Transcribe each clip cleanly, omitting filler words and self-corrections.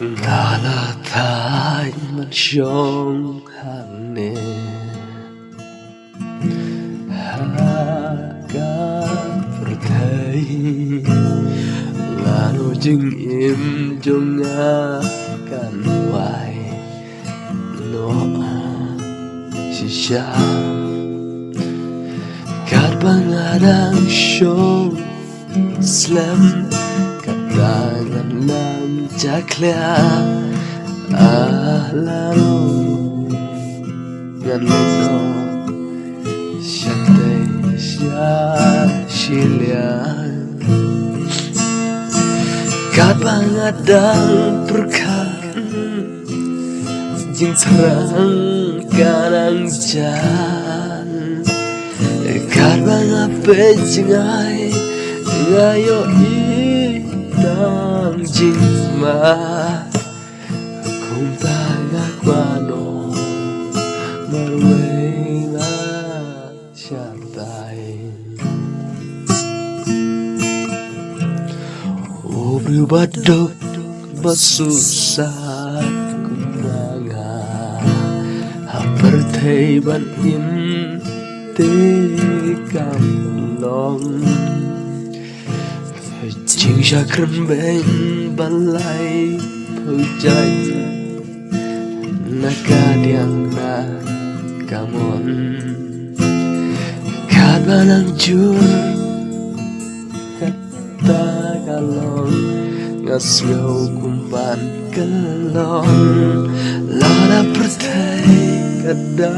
Ngala thay man sông hàng nè Haka pertai Lalu jeng im jonga kan wai Noa sisa Kat bangadang sông Slam Katangan nam jaklia Lalu Ngan lino Syate Syasilia Kat bangadang perkan Jing terang kanang jan Kat bangape jengai Ngayo itang jingma Kung tagakwano Marway na siyatay Obril badok basusat kumanga Hapertay ban im te kamlong Chính ra khăn bên ban lại phơi cháy Naka diang na kamon Kat banang jur Kata kalon Ngasyo kumpan kalon Lada pertai kada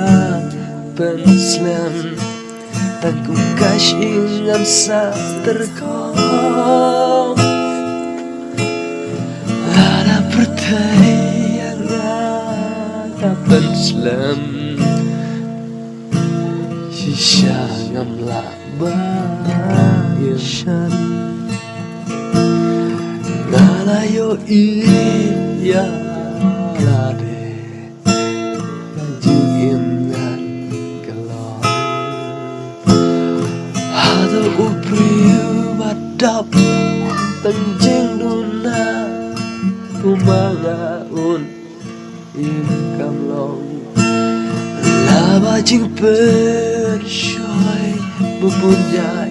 penslam Tangku kasih ngam sa terkong Lada pertanyaan kapan selam Sisa ngam labayan Nalayo iya lade Upriu badap Tenjing duna Kumangaun Im kamlong Laba jing persyoy Bubunjay